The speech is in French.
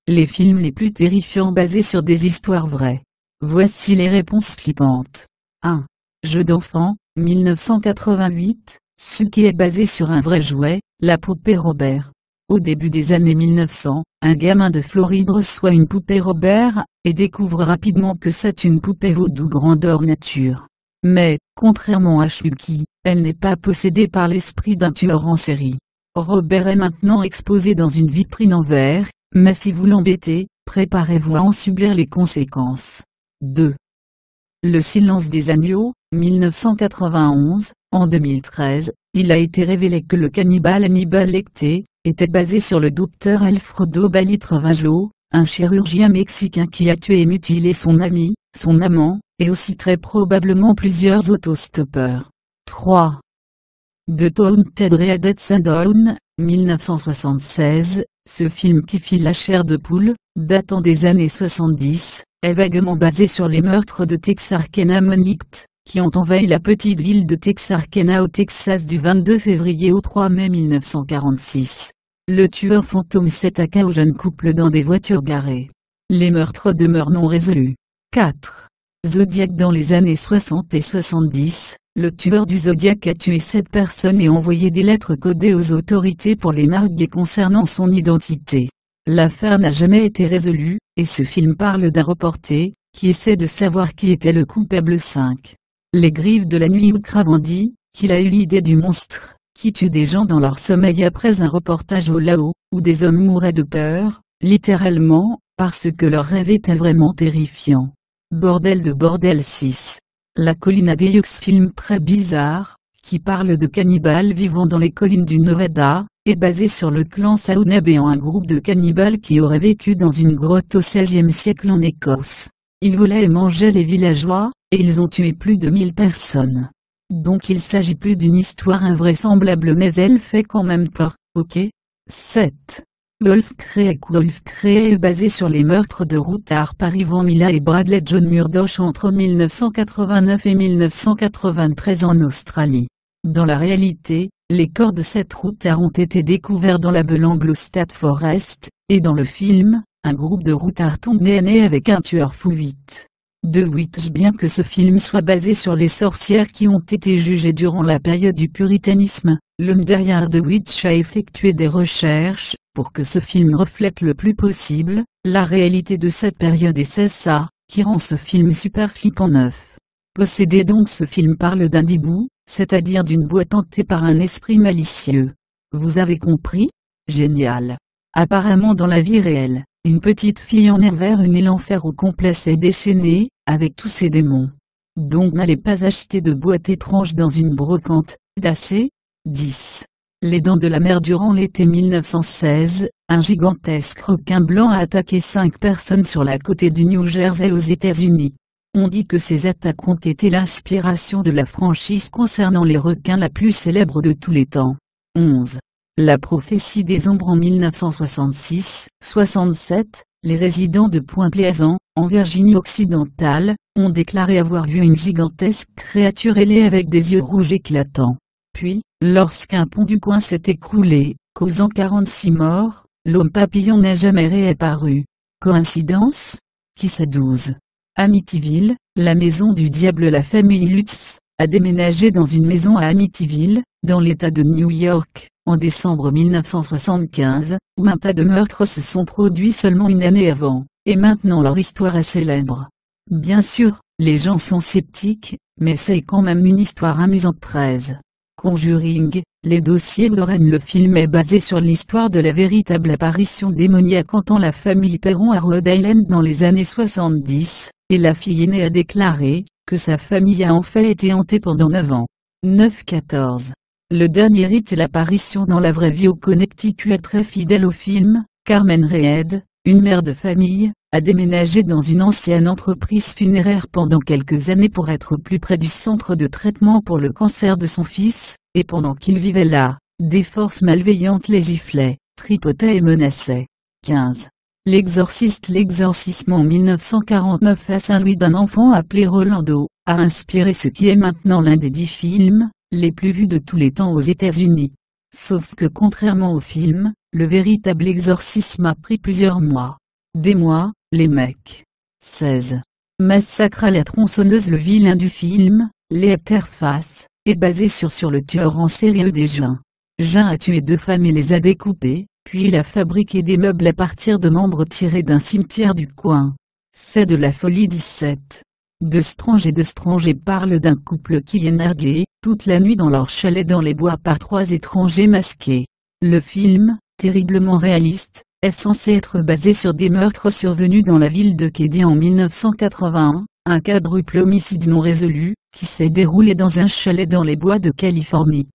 Les films les plus terrifiants basés sur des histoires vraies. Voici les réponses flippantes. 1. Jeu d'enfant, 1988, ce qui est basé sur un vrai jouet, la poupée Robert. Au début des années 1900, un gamin de Floride reçoit une poupée Robert, et découvre rapidement que c'est une poupée vaudou grandeur nature. Mais, contrairement à Chucky, elle n'est pas possédée par l'esprit d'un tueur en série. Robert est maintenant exposé dans une vitrine en verre, mais si vous l'embêtez, préparez-vous à en subir les conséquences. 2. Le silence des agneaux, 1991, en 2013, il a été révélé que le cannibale Hannibal Lecter était basé sur le docteur Alfredo Balitravajo, un chirurgien mexicain qui a tué et mutilé son ami, son amant, et aussi très probablement plusieurs autostoppeurs. 3. The Taunted Red Sundown, 1976, ce film qui file la chair de poule, datant des années 70, est vaguement basé sur les meurtres de Texarkana Monlicht, qui ont envahi la petite ville de Texarkana au Texas du 22 février au 3 mai 1946. Le tueur fantôme s'attaqua au jeune couple dans des voitures garées. Les meurtres demeurent non résolus. 4. Zodiac. Dans les années 60 et 70, le tueur du Zodiac a tué 7 personnes et envoyé des lettres codées aux autorités pour les narguer concernant son identité. L'affaire n'a jamais été résolue, et ce film parle d'un reporter, qui essaie de savoir qui était le coupable. 5. Les Griffes de la nuit. Ou Cravandi, qu'il a eu l'idée du monstre, qui tue des gens dans leur sommeil après un reportage au Laos, où des hommes mouraient de peur, littéralement, parce que leur rêve était vraiment terrifiant. Bordel de bordel. 6. La colline à Deyeux. Film très bizarre, qui parle de cannibales vivant dans les collines du Nevada, est basé sur le clan Saunabéan, un groupe de cannibales qui aurait vécu dans une grotte au XVIe siècle en Écosse. Ils volaient et mangeaient les villageois, et ils ont tué plus de 1000 personnes. Donc il s'agit plus d'une histoire invraisemblable, mais elle fait quand même peur, ok. 7. Golf Creek. Golf Creek est basé sur les meurtres de routard par Ivan Mila et Bradley John Murdoch entre 1989 et 1993 en Australie. Dans la réalité, les corps de 7 routards ont été découverts dans la Belanglo-State Forest, et dans le film, un groupe de routards tombe nez à nez avec un tueur fou. 8. The Witch. Bien que ce film soit basé sur les sorcières qui ont été jugées durant la période du puritanisme, l'homme derrière The Witch a effectué des recherches, pour que ce film reflète le plus possible la réalité de cette période, et c'est ça qui rend ce film super flippant. 9. Possédé. Donc ce film parle d'un dibou, c'est-à-dire d'une boîte hantée par un esprit malicieux. Vous avez compris? Génial. Apparemment dans la vie réelle, une petite fille en est vers une île enfer au complet s'est déchaînée, avec tous ses démons. Donc n'allez pas acheter de boîte étrange dans une brocante, d'AC. 10. Les Dents de la Mer. Durant l'été 1916, un gigantesque requin blanc a attaqué 5 personnes sur la côte du New Jersey aux États-Unis. On dit que ces attaques ont été l'inspiration de la franchise concernant les requins la plus célèbre de tous les temps. 11. La prophétie des ombres. En 1966-67, les résidents de Point Pleasant, en Virginie occidentale, ont déclaré avoir vu une gigantesque créature ailée avec des yeux rouges éclatants. Puis, lorsqu'un pont du coin s'est écroulé, causant 46 morts, l'homme papillon n'a jamais réapparu. Coïncidence? Qui sait? 12. Amityville, la maison du diable. La famille Lutz a déménagé dans une maison à Amityville, dans l'État de New York, en décembre 1975, où un tas de meurtres se sont produits seulement une année avant, et maintenant leur histoire est célèbre. Bien sûr, les gens sont sceptiques, mais c'est quand même une histoire amusante. 13. Conjuring, les dossiers Lorraine. Le film est basé sur l'histoire de la véritable apparition démoniaque hantant la famille Perron à Rhode Island dans les années 70, et la fille aînée a déclaré que sa famille a en fait été hantée pendant 9 ans. 9-14. Le dernier rite est l'apparition dans la vraie vie au Connecticut. Très fidèle au film, Carmen Reed, une mère de famille, a déménagé dans une ancienne entreprise funéraire pendant quelques années pour être plus près du centre de traitement pour le cancer de son fils, et pendant qu'il vivait là, des forces malveillantes les giflaient, tripotaient et menaçaient. 15. L'exorciste. L'exorcisme. En 1949 à Saint-Louis d'un enfant appelé Rolando, a inspiré ce qui est maintenant l'un des 10 films les plus vus de tous les temps aux États-Unis. Sauf que contrairement au film, le véritable exorcisme a pris plusieurs mois. Des mois, les mecs. 16. Massacre à la tronçonneuse. Le vilain du film, Leatherface, est basé sur le tueur en série des Jean. Jean a tué 2 femmes et les a découpées, puis il a fabriqué des meubles à partir de membres tirés d'un cimetière du coin. C'est de la folie. 17. De Strange parle d'un couple qui est nargué, toute la nuit dans leur chalet dans les bois par 3 étrangers masqués. Le film, terriblement réaliste, est censé être basé sur des meurtres survenus dans la ville de Keddie en 1981, un quadruple homicide non résolu, qui s'est déroulé dans un chalet dans les bois de Californie.